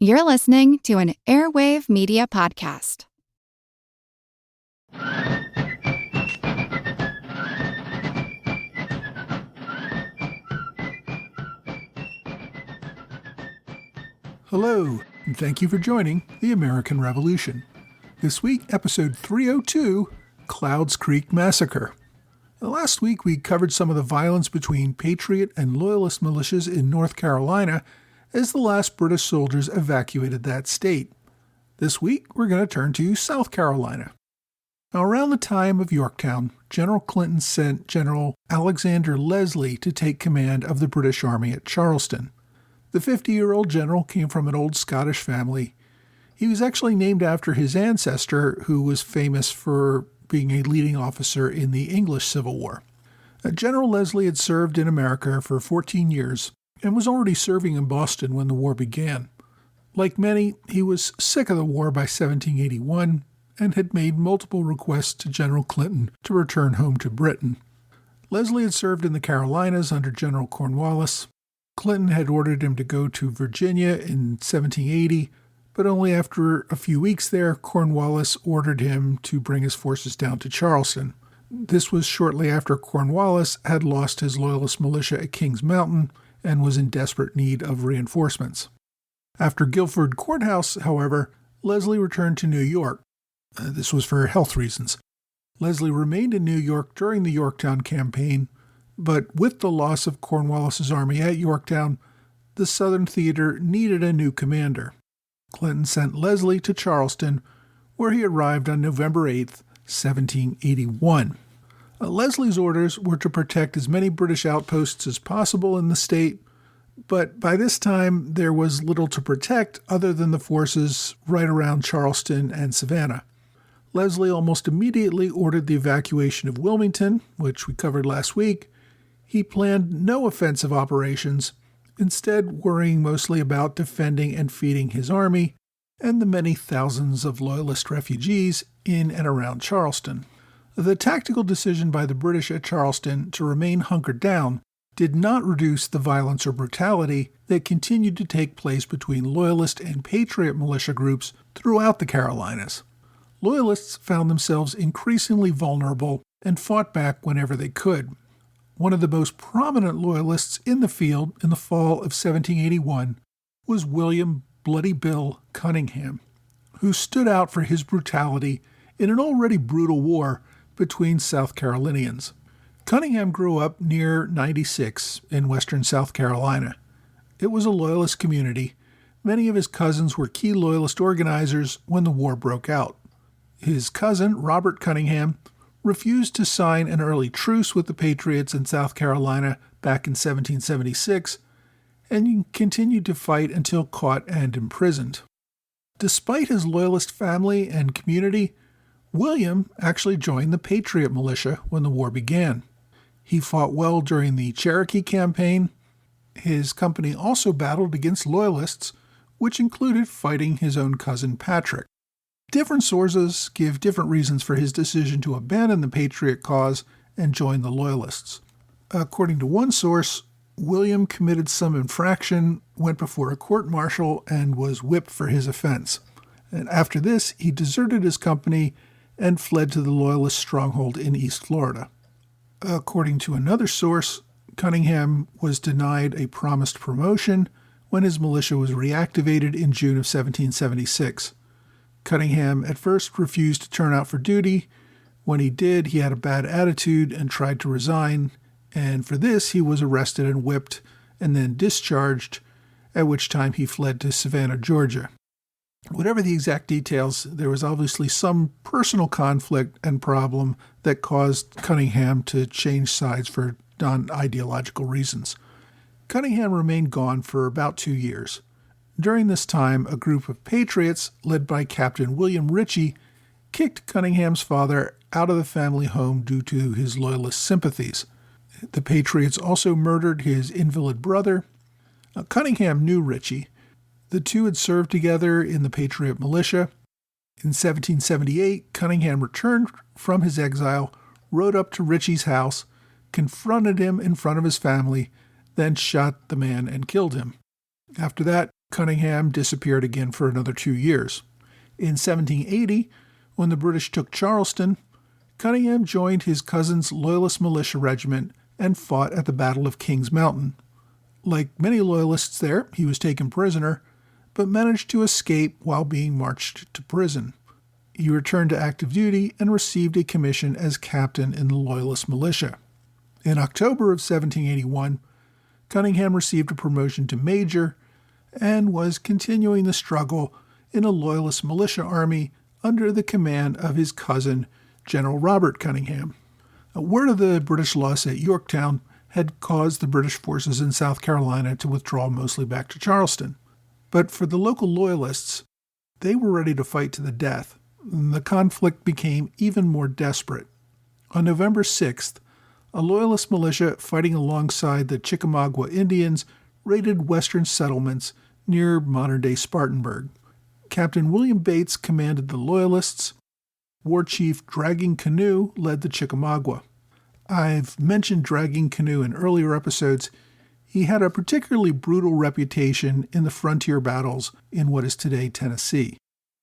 You're listening to an Airwave Media Podcast. Hello, and thank you for joining the American Revolution. This week, episode 302, Clouds Creek Massacre. Last week, we covered some of the violence between Patriot and Loyalist militias in North Carolina as the last British soldiers evacuated that state. This week, we're going to turn to South Carolina. Now, around the time of Yorktown, General Clinton sent General Alexander Leslie to take command of the British Army at Charleston. The 50-year-old general came from an old Scottish family. He was actually named after his ancestor, who was famous for being a leading officer in the English Civil War. General Leslie had served in America for 14 years and was already serving in Boston when the war began. Like many, he was sick of the war by 1781 and had made multiple requests to General Clinton to return home to Britain. Leslie had served in the Carolinas under General Cornwallis. Clinton had ordered him to go to Virginia in 1780, but only after a few weeks there, Cornwallis ordered him to bring his forces down to Charleston. This was shortly after Cornwallis had lost his Loyalist militia at Kings Mountain and was in desperate need of reinforcements. After Guilford Courthouse, however, Leslie returned to New York. This was for health reasons. Leslie remained in New York during the Yorktown campaign, but with the loss of Cornwallis's army at Yorktown, the Southern Theater needed a new commander. Clinton sent Leslie to Charleston, where he arrived on November 8, 1781. Leslie's orders were to protect as many British outposts as possible in the state, but by this time there was little to protect other than the forces right around Charleston and Savannah. Leslie almost immediately ordered the evacuation of Wilmington, which we covered last week. He planned no offensive operations, instead worrying mostly about defending and feeding his army and the many thousands of Loyalist refugees in and around Charleston. The tactical decision by the British at Charleston to remain hunkered down did not reduce the violence or brutality that continued to take place between Loyalist and Patriot militia groups throughout the Carolinas. Loyalists found themselves increasingly vulnerable and fought back whenever they could. One of the most prominent Loyalists in the field in the fall of 1781 was William Bloody Bill Cunningham, who stood out for his brutality in an already brutal war between South Carolinians. Cunningham grew up near 96 in western South Carolina. It was a Loyalist community. Many of his cousins were key Loyalist organizers when the war broke out. His cousin, Robert Cunningham, refused to sign an early truce with the Patriots in South Carolina back in 1776, and continued to fight until caught and imprisoned. Despite his Loyalist family and community, William actually joined the Patriot militia when the war began. He fought well during the Cherokee campaign. His company also battled against Loyalists, which included fighting his own cousin Patrick. Different sources give different reasons for his decision to abandon the Patriot cause and join the Loyalists. According to one source, William committed some infraction, went before a court-martial, and was whipped for his offense. And after this, he deserted his company and fled to the Loyalist stronghold in East Florida. According to another source, Cunningham was denied a promised promotion when his militia was reactivated in June of 1776. Cunningham at first refused to turn out for duty. When he did, he had a bad attitude and tried to resign, and for this he was arrested and whipped and then discharged, at which time he fled to Savannah, Georgia. Whatever the exact details, there was obviously some personal conflict and problem that caused Cunningham to change sides for non-ideological reasons. Cunningham remained gone for about 2 years. During this time, a group of Patriots, led by Captain William Ritchie, kicked Cunningham's father out of the family home due to his Loyalist sympathies. The Patriots also murdered his invalid brother. Cunningham knew Ritchie. The two had served together in the Patriot militia. In 1778, Cunningham returned from his exile, rode up to Ritchie's house, confronted him in front of his family, then shot the man and killed him. After that, Cunningham disappeared again for another 2 years. In 1780, when the British took Charleston, Cunningham joined his cousin's Loyalist militia regiment and fought at the Battle of Kings Mountain. Like many Loyalists there, he was taken prisoner, but managed to escape while being marched to prison. He returned to active duty and received a commission as captain in the Loyalist militia. In October of 1781, Cunningham received a promotion to major and was continuing the struggle in a Loyalist militia army under the command of his cousin, General Robert Cunningham. Word of the British loss at Yorktown had caused the British forces in South Carolina to withdraw mostly back to Charleston. But for the local Loyalists, they were ready to fight to the death. The conflict became even more desperate. On November 6th, a Loyalist militia fighting alongside the Chickamauga Indians raided western settlements near modern-day Spartanburg. Captain William Bates commanded the Loyalists. War Chief Dragging Canoe led the Chickamauga. I've mentioned Dragging Canoe in earlier episodes. He had a particularly brutal reputation in the frontier battles in what is today Tennessee.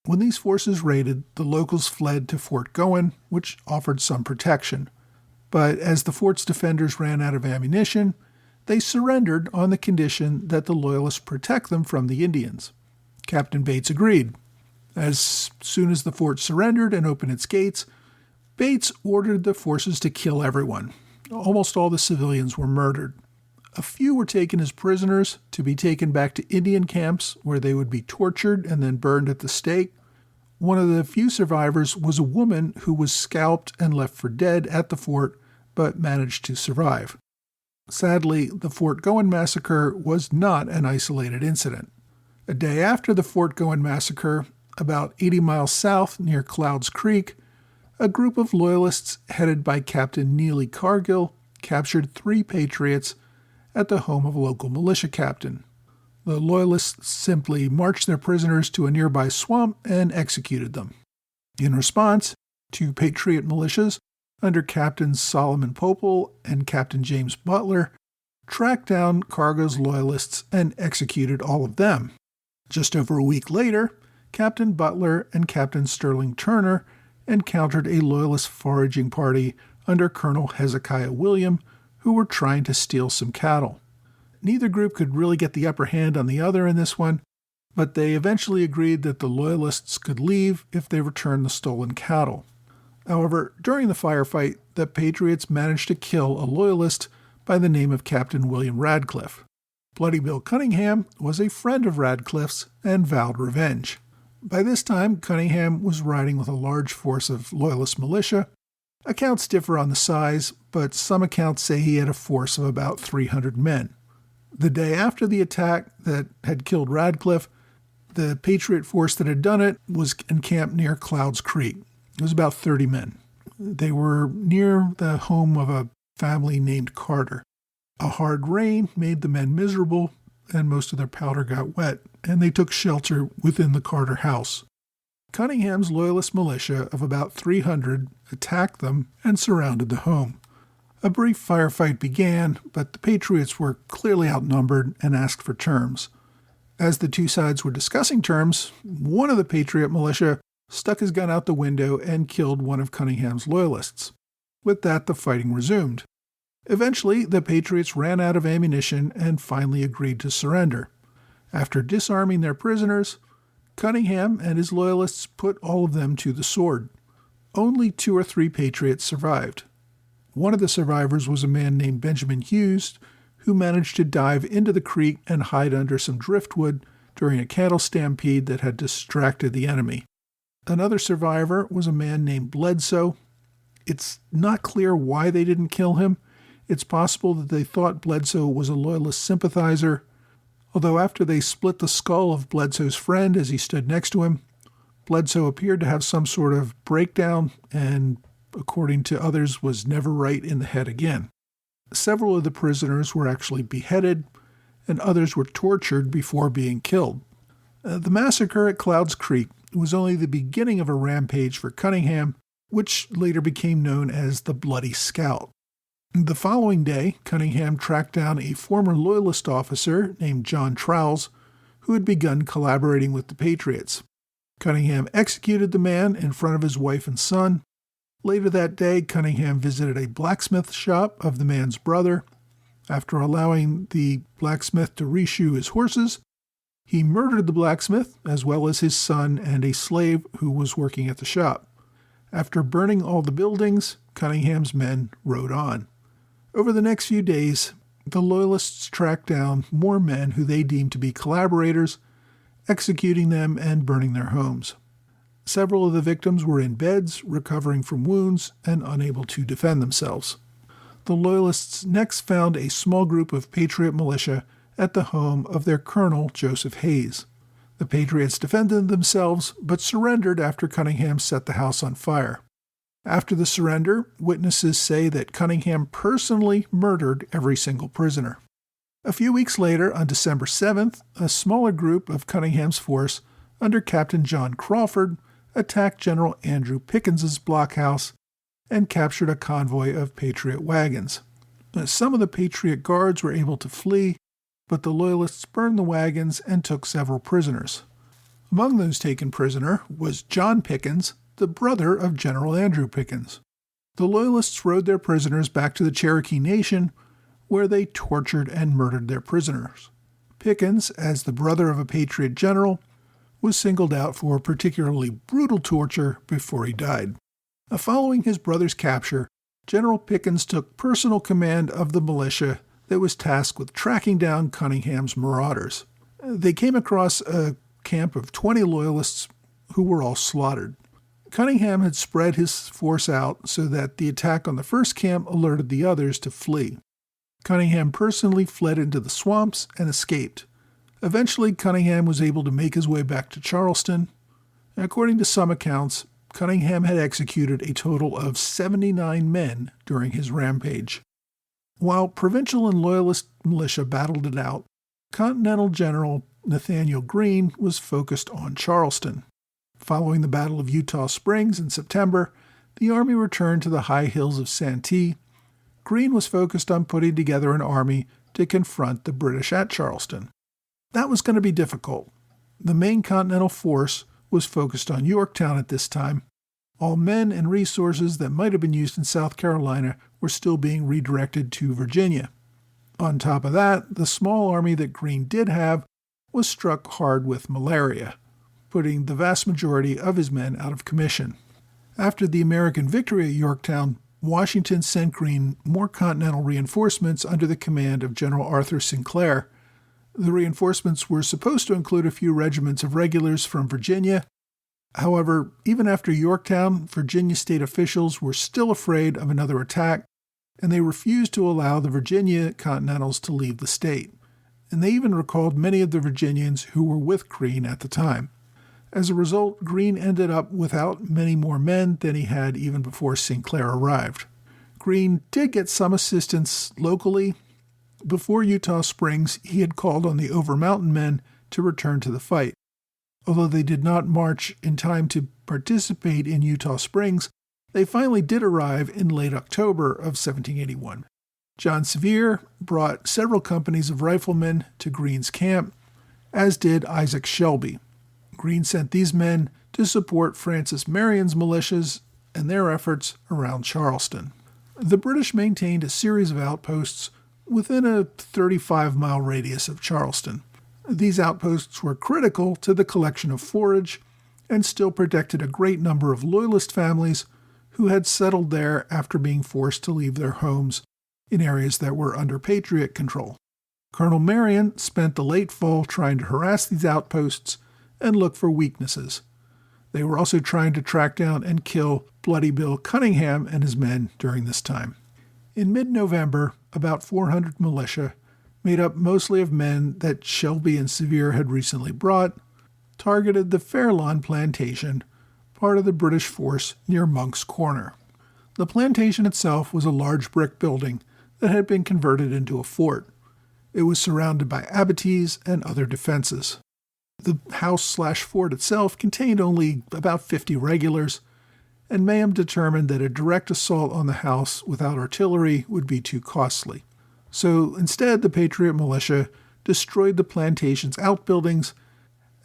When these forces raided, the locals fled to Fort Gowen, which offered some protection. But as the fort's defenders ran out of ammunition, they surrendered on the condition that the Loyalists protect them from the Indians. Captain Bates agreed. As soon as the fort surrendered and opened its gates, Bates ordered the forces to kill everyone. Almost all the civilians were murdered. A few were taken as prisoners to be taken back to Indian camps where they would be tortured and then burned at the stake. One of the few survivors was a woman who was scalped and left for dead at the fort, but managed to survive. Sadly, the Fort Gowen massacre was not an isolated incident. A day after the Fort Gowen massacre, about 80 miles south near Clouds Creek, a group of Loyalists headed by Captain Neely Cargill captured 3 patriots at the home of a local militia captain. The Loyalists simply marched their prisoners to a nearby swamp and executed them. In response, 2 patriot militias under Captains Solomon Popel and Captain James Butler tracked down Cargill's Loyalists and executed all of them. Just over a week later, Captain Butler and Captain Sterling Turner encountered a Loyalist foraging party under Colonel Hezekiah William, who were trying to steal some cattle. Neither group could really get the upper hand on the other in this one, but they eventually agreed that the Loyalists could leave if they returned the stolen cattle. However, during the firefight, the Patriots managed to kill a Loyalist by the name of Captain William Radcliffe. Bloody Bill Cunningham was a friend of Radcliffe's and vowed revenge. By this time, Cunningham was riding with a large force of Loyalist militia. Accounts differ on the size, but some accounts say he had a force of about 300 men. The day after the attack that had killed Radcliffe, the Patriot force that had done it was encamped near Clouds Creek. It was about 30 men. They were near the home of a family named Carter. A hard rain made the men miserable, and most of their powder got wet, and they took shelter within the Carter house. Cunningham's Loyalist militia of about 300 attacked them and surrounded the home. A brief firefight began, but the Patriots were clearly outnumbered and asked for terms. As the two sides were discussing terms, one of the Patriot militia stuck his gun out the window and killed one of Cunningham's Loyalists. With that, the fighting resumed. Eventually, the Patriots ran out of ammunition and finally agreed to surrender. After disarming their prisoners, Cunningham and his Loyalists put all of them to the sword. Only 2 or 3 Patriots survived. One of the survivors was a man named Benjamin Hughes, who managed to dive into the creek and hide under some driftwood during a cattle stampede that had distracted the enemy. Another survivor was a man named Bledsoe. It's not clear why they didn't kill him. It's possible that they thought Bledsoe was a Loyalist sympathizer, although after they split the skull of Bledsoe's friend as he stood next to him, Bledsoe appeared to have some sort of breakdown and, according to others, was never right in the head again. Several of the prisoners were actually beheaded, and others were tortured before being killed. The massacre at Clouds Creek was only the beginning of a rampage for Cunningham, which later became known as the Bloody Scout. The following day, Cunningham tracked down a former Loyalist officer named John Trowles, who had begun collaborating with the Patriots. Cunningham executed the man in front of his wife and son. Later that day, Cunningham visited a blacksmith shop of the man's brother. After allowing the blacksmith to reshoe his horses, he murdered the blacksmith as well as his son and a slave who was working at the shop. After burning all the buildings, Cunningham's men rode on. Over the next few days, the Loyalists tracked down more men who they deemed to be collaborators, executing them and burning their homes. Several of the victims were in beds, recovering from wounds, and unable to defend themselves. The Loyalists next found a small group of Patriot militia at the home of their colonel, Joseph Hayes. The Patriots defended themselves, but surrendered after Cunningham set the house on fire. After the surrender, witnesses say that Cunningham personally murdered every single prisoner. A few weeks later, on December 7th, a smaller group of Cunningham's force, under Captain John Crawford, attacked General Andrew Pickens's blockhouse and captured a convoy of Patriot wagons. Some of the Patriot guards were able to flee, but the Loyalists burned the wagons and took several prisoners. Among those taken prisoner was John Pickens, the brother of General Andrew Pickens. The Loyalists rode their prisoners back to the Cherokee Nation, where they tortured and murdered their prisoners. Pickens, as the brother of a Patriot general, was singled out for particularly brutal torture before he died. Following his brother's capture, General Pickens took personal command of the militia that was tasked with tracking down Cunningham's marauders. They came across a camp of 20 Loyalists who were all slaughtered. Cunningham had spread his force out so that the attack on the first camp alerted the others to flee. Cunningham personally fled into the swamps and escaped. Eventually, Cunningham was able to make his way back to Charleston. According to some accounts, Cunningham had executed a total of 79 men during his rampage. While provincial and Loyalist militia battled it out, Continental General Nathanael Greene was focused on Charleston. Following the Battle of Eutaw Springs in September, the army returned to the high hills of Santee. Greene was focused on putting together an army to confront the British at Charleston. That was going to be difficult. The main Continental force was focused on Yorktown at this time. All men and resources that might have been used in South Carolina were still being redirected to Virginia. On top of that, the small army that Greene did have was struck hard with malaria, putting the vast majority of his men out of commission. After the American victory at Yorktown, Washington sent Greene more Continental reinforcements under the command of General Arthur Sinclair. The reinforcements were supposed to include a few regiments of regulars from Virginia. However, even after Yorktown, Virginia state officials were still afraid of another attack, and they refused to allow the Virginia Continentals to leave the state. And they even recalled many of the Virginians who were with Greene at the time. As a result, Greene ended up without many more men than he had even before Sinclair arrived. Greene did get some assistance locally. Before Eutaw Springs, he had called on the Over-Mountain men to return to the fight. Although they did not march in time to participate in Eutaw Springs, they finally did arrive in late October of 1781. John Sevier brought several companies of riflemen to Greene's camp, as did Isaac Shelby. Greene sent these men to support Francis Marion's militias and their efforts around Charleston. The British maintained a series of outposts within a 35-mile radius of Charleston. These outposts were critical to the collection of forage and still protected a great number of Loyalist families who had settled there after being forced to leave their homes in areas that were under Patriot control. Colonel Marion spent the late fall trying to harass these outposts and look for weaknesses. They were also trying to track down and kill Bloody Bill Cunningham and his men during this time. In mid-November, about 400 militia, made up mostly of men that Shelby and Sevier had recently brought, targeted the Fairlawn Plantation, part of the British force near Monk's Corner. The plantation itself was a large brick building that had been converted into a fort. It was surrounded by abatis and other defenses. The house/fort itself contained only about 50 regulars, and Mayhem determined that a direct assault on the house without artillery would be too costly. So instead, the Patriot militia destroyed the plantation's outbuildings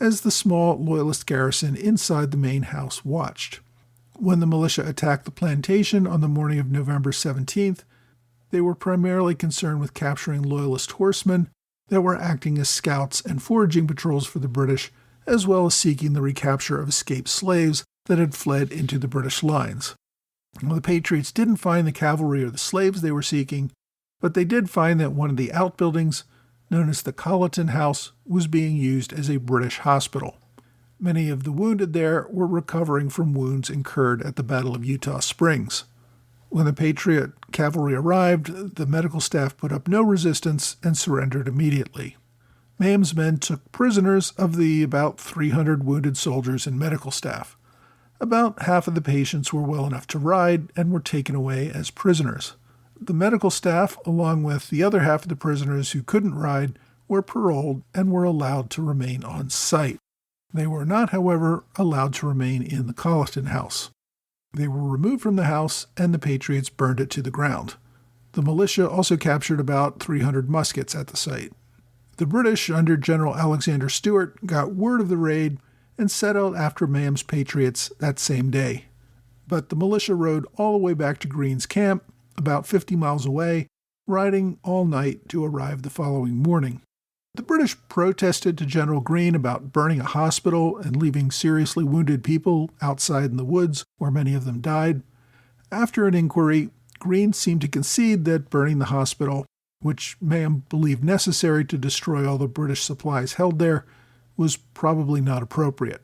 as the small Loyalist garrison inside the main house watched. When the militia attacked the plantation on the morning of November 17th, they were primarily concerned with capturing Loyalist horsemen that were acting as scouts and foraging patrols for the British, as well as seeking the recapture of escaped slaves that had fled into the British lines. Well, the Patriots didn't find the cavalry or the slaves they were seeking, but they did find that one of the outbuildings, known as the Colleton House, was being used as a British hospital. Many of the wounded there were recovering from wounds incurred at the Battle of Eutaw Springs. When the Patriot cavalry arrived, the medical staff put up no resistance and surrendered immediately. Maham's men took prisoners of the about 300 wounded soldiers and medical staff. About half of the patients were well enough to ride and were taken away as prisoners. The medical staff, along with the other half of the prisoners who couldn't ride, were paroled and were allowed to remain on site. They were not, however, allowed to remain in the Colleton House. They were removed from the house, and the Patriots burned it to the ground. The militia also captured about 300 muskets at the site. The British, under General Alexander Stewart, got word of the raid and set out after Maham's Patriots that same day. But the militia rode all the way back to Greene's camp, about 50 miles away, riding all night to arrive the following morning. The British protested to General Greene about burning a hospital and leaving seriously wounded people outside in the woods, where many of them died. After an inquiry, Greene seemed to concede that burning the hospital, which Maham believed necessary to destroy all the British supplies held there, was probably not appropriate.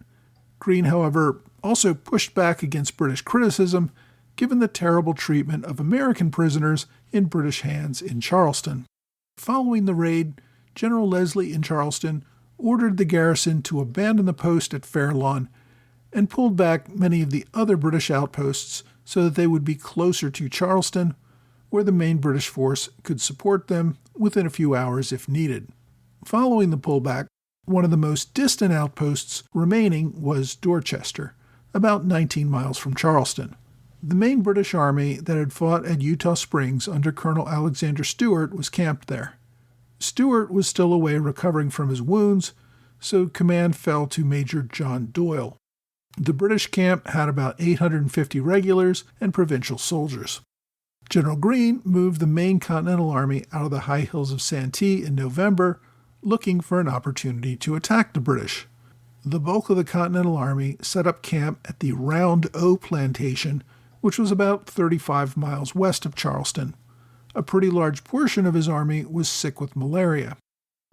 Greene, however, also pushed back against British criticism, given the terrible treatment of American prisoners in British hands in Charleston. Following the raid, General Leslie in Charleston ordered the garrison to abandon the post at Fair Lawn and pulled back many of the other British outposts so that they would be closer to Charleston, where the main British force could support them within a few hours if needed. Following the pullback, one of the most distant outposts remaining was Dorchester, about 19 miles from Charleston. The main British army that had fought at Eutaw Springs under Colonel Alexander Stewart was camped there. Stewart was still away recovering from his wounds, so command fell to Major John Doyle. The British camp had about 850 regulars and provincial soldiers. General Greene moved the main Continental Army out of the high hills of Santee in November, looking for an opportunity to attack the British. The bulk of the Continental Army set up camp at the Round O Plantation, which was about 35 miles west of Charleston. A pretty large portion of his army was sick with malaria.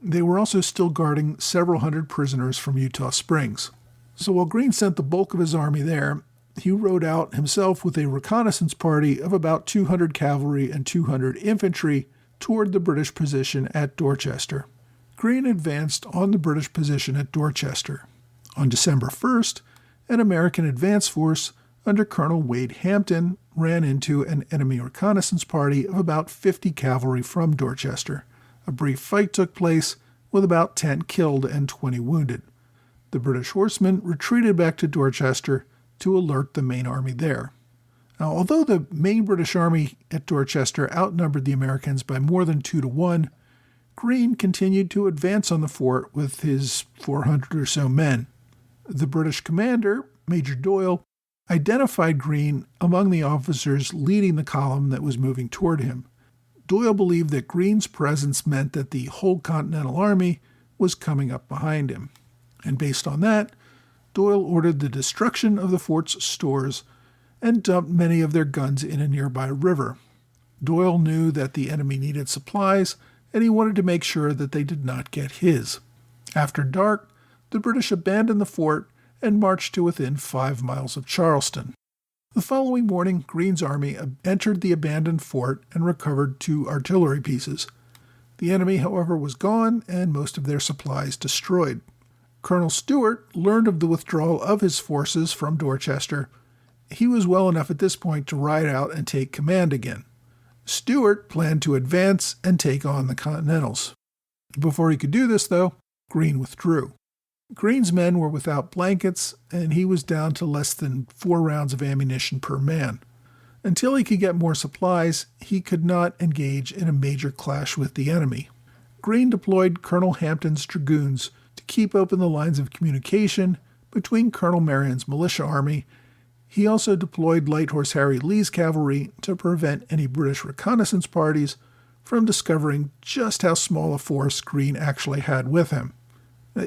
They were also still guarding several hundred prisoners from Eutaw Springs. So while Greene sent the bulk of his army there, he rode out himself with a reconnaissance party of about 200 cavalry and 200 infantry toward the British position at Dorchester. Greene advanced on the British position at Dorchester. On December 1st, an American advance force under Colonel Wade Hampton ran into an enemy reconnaissance party of about 50 cavalry from Dorchester. A brief fight took place, with about 10 killed and 20 wounded. The British horsemen retreated back to Dorchester to alert the main army there. Now, although the main British army at Dorchester outnumbered the Americans by more than 2 to 1, Greene continued to advance on the fort with his 400 or so men. The British commander, Major Doyle, identified Greene among the officers leading the column that was moving toward him. Doyle believed that Greene's presence meant that the whole Continental Army was coming up behind him. And based on that, Doyle ordered the destruction of the fort's stores and dumped many of their guns in a nearby river. Doyle knew that the enemy needed supplies, and he wanted to make sure that they did not get his. After dark, the British abandoned the fort and marched to within 5 miles of Charleston. The following morning, Greene's army entered the abandoned fort and recovered 2 artillery pieces. The enemy, however, was gone and most of their supplies destroyed. Colonel Stewart learned of the withdrawal of his forces from Dorchester. He was well enough at this point to ride out and take command again. Stewart planned to advance and take on the Continentals. Before he could do this, though, Greene withdrew. Greene's men were without blankets, and he was down to less than 4 rounds of ammunition per man. Until he could get more supplies, he could not engage in a major clash with the enemy. Greene deployed Colonel Hampton's dragoons to keep open the lines of communication between Colonel Marion's militia army. He also deployed Light Horse Harry Lee's cavalry to prevent any British reconnaissance parties from discovering just how small a force Greene actually had with him.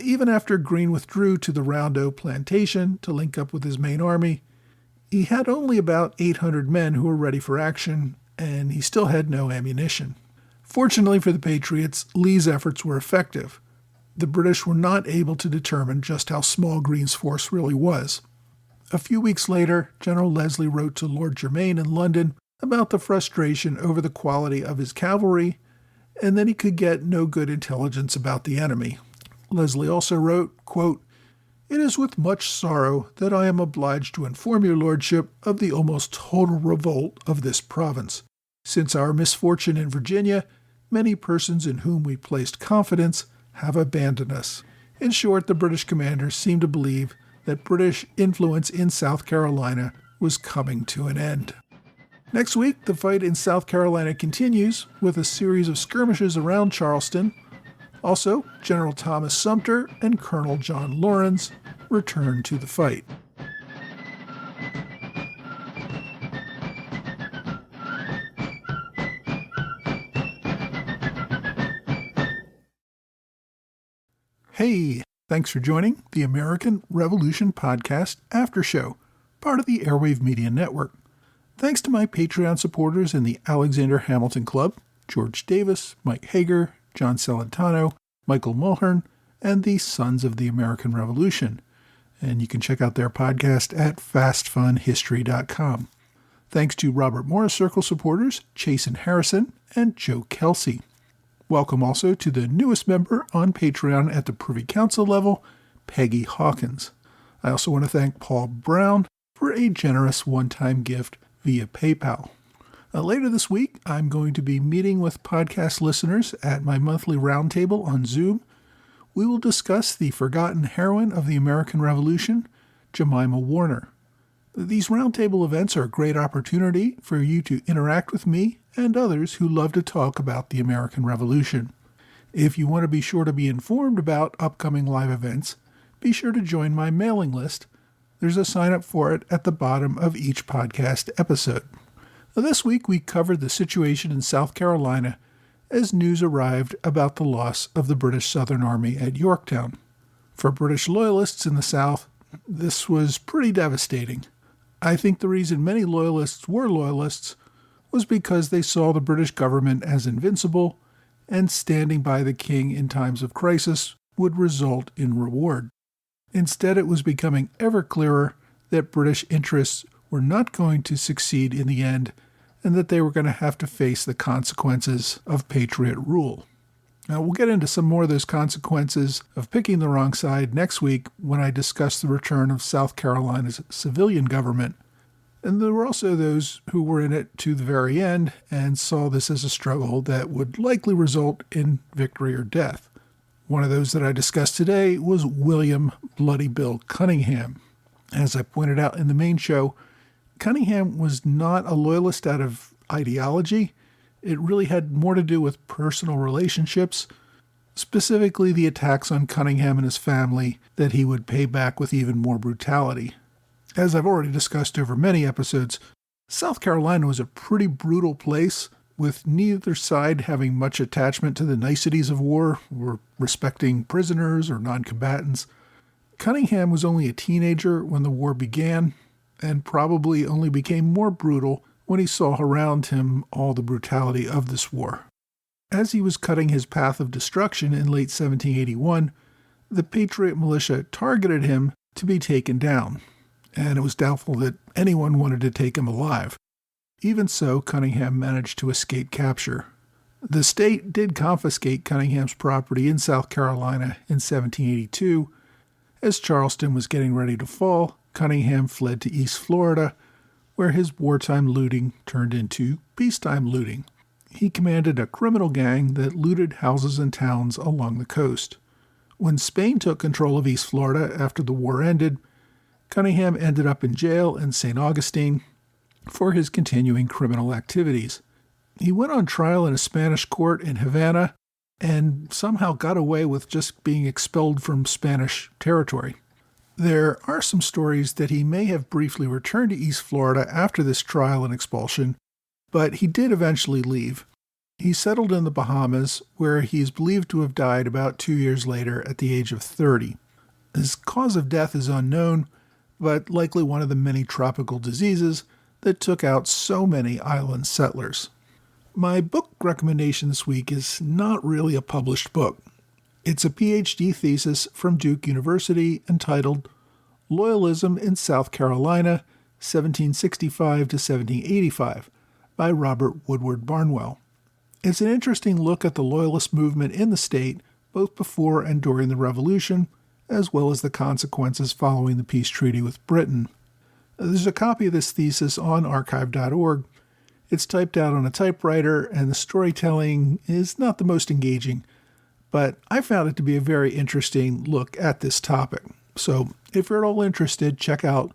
Even after Greene withdrew to the Round Oak plantation to link up with his main army, he had only about 800 men who were ready for action, and he still had no ammunition. Fortunately for the Patriots, Lee's efforts were effective. The British were not able to determine just how small Greene's force really was. A few weeks later, General Leslie wrote to Lord Germain in London about the frustration over the quality of his cavalry, and that he could get no good intelligence about the enemy. Leslie also wrote, quote, "It is with much sorrow that I am obliged to inform your lordship of the almost total revolt of this province. Since our misfortune in Virginia, many persons in whom we placed confidence have abandoned us." In short, the British commanders seemed to believe that British influence in South Carolina was coming to an end. Next week, the fight in South Carolina continues with a series of skirmishes around Charleston. Also, General Thomas Sumter and Colonel John Lawrence return to the fight. Hey, thanks for joining the American Revolution Podcast After Show, part of the Airwave Media Network. Thanks to my Patreon supporters in the Alexander Hamilton Club, George Davis, Mike Hager, John Celentano, Michael Mulhern, and the Sons of the American Revolution. And you can check out their podcast at fastfunhistory.com. Thanks to Robert Morris Circle supporters, Chasen Harrison and Joe Kelsey. Welcome also to the newest member on Patreon at the Privy Council level, Peggy Hawkins. I also want to thank Paul Brown for a generous one-time gift via PayPal. Later this week, I'm going to be meeting with podcast listeners at my monthly roundtable on Zoom. We will discuss the forgotten heroine of the American Revolution, Jemima Warner. These roundtable events are a great opportunity for you to interact with me and others who love to talk about the American Revolution. If you want to be sure to be informed about upcoming live events, be sure to join my mailing list. There's a sign-up for it at the bottom of each podcast episode. This week we covered the situation in South Carolina as news arrived about the loss of the British Southern Army at Yorktown. For British loyalists in the South, this was pretty devastating. I think the reason many loyalists were loyalists was because they saw the British government as invincible, and standing by the king in times of crisis would result in reward. Instead, it was becoming ever clearer that British interests were not going to succeed in the end, and that they were going to have to face the consequences of Patriot rule. Now, we'll get into some more of those consequences of picking the wrong side next week when I discuss the return of South Carolina's civilian government. And there were also those who were in it to the very end and saw this as a struggle that would likely result in victory or death. One of those that I discussed today was William Bloody Bill Cunningham. As I pointed out in the main show, Cunningham was not a loyalist out of ideology. It really had more to do with personal relationships, specifically the attacks on Cunningham and his family that he would pay back with even more brutality. As I've already discussed over many episodes, South Carolina was a pretty brutal place, with neither side having much attachment to the niceties of war or respecting prisoners or non-combatants. Cunningham was only a teenager when the war began, and probably only became more brutal when he saw around him all the brutality of this war. As he was cutting his path of destruction in late 1781, the Patriot militia targeted him to be taken down, and it was doubtful that anyone wanted to take him alive. Even so, Cunningham managed to escape capture. The state did confiscate Cunningham's property in South Carolina in 1782. As Charleston was getting ready to fall, Cunningham fled to East Florida, where his wartime looting turned into peacetime looting. He commanded a criminal gang that looted houses and towns along the coast. When Spain took control of East Florida after the war ended, Cunningham ended up in jail in St. Augustine for his continuing criminal activities. He went on trial in a Spanish court in Havana, and somehow got away with just being expelled from Spanish territory. There are some stories that he may have briefly returned to East Florida after this trial and expulsion, but he did eventually leave. He settled in the Bahamas, where he is believed to have died about 2 years later at the age of 30. His cause of death is unknown, but likely one of the many tropical diseases that took out so many island settlers. My book recommendation this week is not really a published book. It's a PhD thesis from Duke University entitled Loyalism in South Carolina, 1765 to 1785, by Robert Woodward Barnwell. It's an interesting look at the Loyalist movement in the state, both before and during the Revolution, as well as the consequences following the peace treaty with Britain. There's a copy of this thesis on archive.org. It's typed out on a typewriter, and the storytelling is not the most engaging, but I found it to be a very interesting look at this topic. So if you're at all interested, check out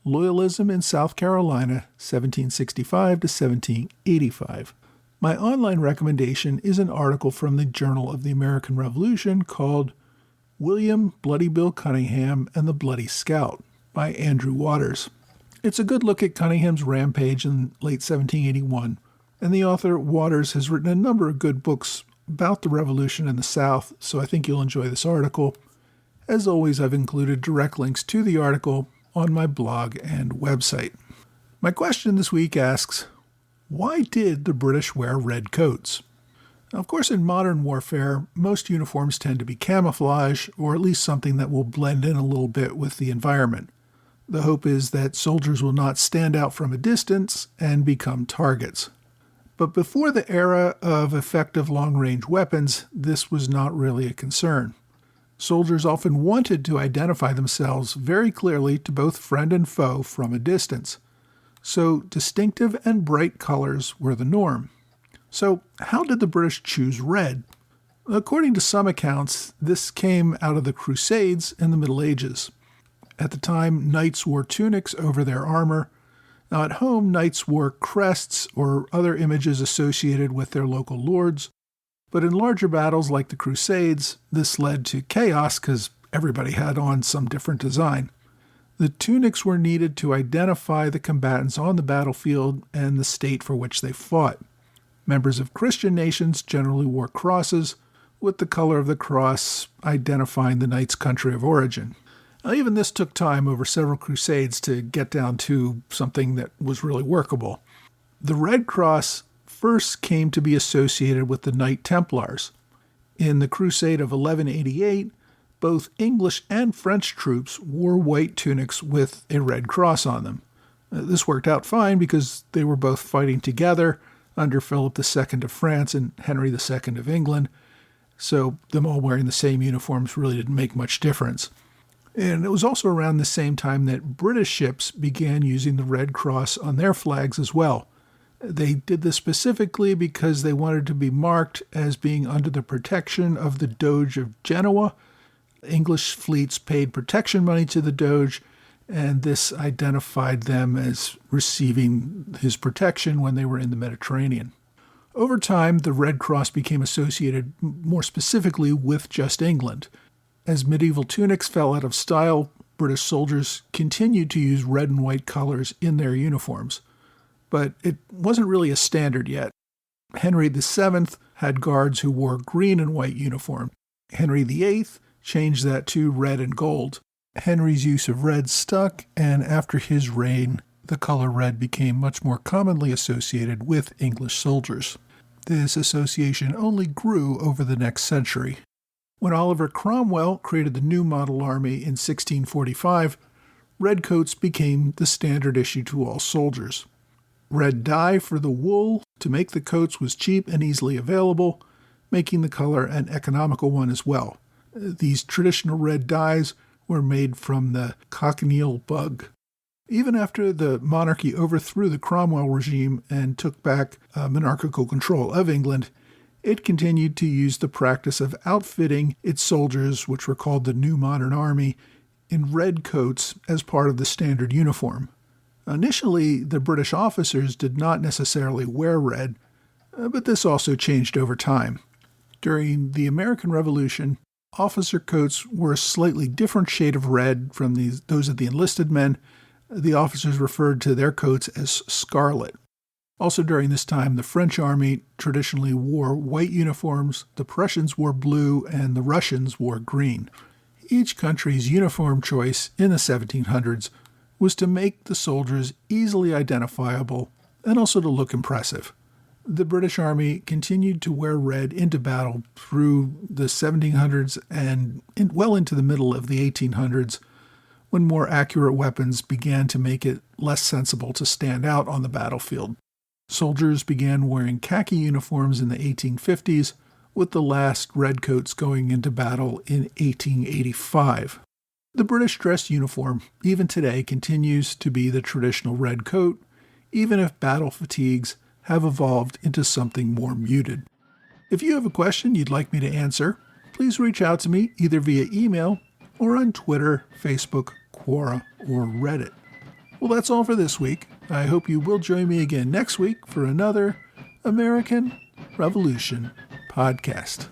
Loyalism in South Carolina, 1765 to 1785. My online recommendation is an article from the Journal of the American Revolution called William Bloody Bill Cunningham and the Bloody Scout by Andrew Waters. It's a good look at Cunningham's rampage in late 1781, and the author, Waters, has written a number of good books about the Revolution in the South, so I think you'll enjoy this article. As always, I've included direct links to the article on my blog and website. My question this week asks, why did the British wear red coats? Now, of course, in modern warfare, most uniforms tend to be camouflage, or at least something that will blend in a little bit with the environment. The hope is that soldiers will not stand out from a distance and become targets. But before the era of effective long-range weapons, this was not really a concern. Soldiers often wanted to identify themselves very clearly to both friend and foe from a distance. So distinctive and bright colors were the norm. So how did the British choose red? According to some accounts, this came out of the Crusades in the Middle Ages. At the time, knights wore tunics over their armor. Now at home, knights wore crests or other images associated with their local lords. But in larger battles like the Crusades, this led to chaos because everybody had on some different design. The tunics were needed to identify the combatants on the battlefield and the state for which they fought. Members of Christian nations generally wore crosses, with the color of the cross identifying the knight's country of origin. Now, even this took time over several crusades to get down to something that was really workable. The Red Cross first came to be associated with the Knight Templars. In the Crusade of 1188, both English and French troops wore white tunics with a red cross on them. This worked out fine because they were both fighting together under Philip II of France and Henry II of England, so them all wearing the same uniforms really didn't make much difference. And it was also around the same time that British ships began using the Red Cross on their flags as well. They did this specifically because they wanted to be marked as being under the protection of the Doge of Genoa. English fleets paid protection money to the Doge, and this identified them as receiving his protection when they were in the Mediterranean. Over time, the Red Cross became associated more specifically with just England. As medieval tunics fell out of style, British soldiers continued to use red and white colors in their uniforms. But it wasn't really a standard yet. Henry VII had guards who wore green and white uniform. Henry VIII changed that to red and gold. Henry's use of red stuck, and after his reign, the color red became much more commonly associated with English soldiers. This association only grew over the next century. When Oliver Cromwell created the New Model Army in 1645, redcoats became the standard issue to all soldiers. Red dye for the wool to make the coats was cheap and easily available, making the color an economical one as well. These traditional red dyes were made from the cochineal bug. Even after the monarchy overthrew the Cromwell regime and took back monarchical control of England, it continued to use the practice of outfitting its soldiers, which were called the New Modern Army, in red coats as part of the standard uniform. Initially, the British officers did not necessarily wear red, but this also changed over time. During the American Revolution, officer coats were a slightly different shade of red from those of the enlisted men. The officers referred to their coats as scarlet. Also during this time, the French army traditionally wore white uniforms, the Prussians wore blue, and the Russians wore green. Each country's uniform choice in the 1700s was to make the soldiers easily identifiable and also to look impressive. The British Army continued to wear red into battle through the 1700s and well into the middle of the 1800s, when more accurate weapons began to make it less sensible to stand out on the battlefield. Soldiers began wearing khaki uniforms in the 1850s, with the last redcoats going into battle in 1885. The British dress uniform, even today, continues to be the traditional red coat, even if battle fatigues have evolved into something more muted. If you have a question you'd like me to answer, please reach out to me either via email or on Twitter, Facebook, Quora, or Reddit. Well, that's all for this week. I hope you will join me again next week for another American Revolution podcast.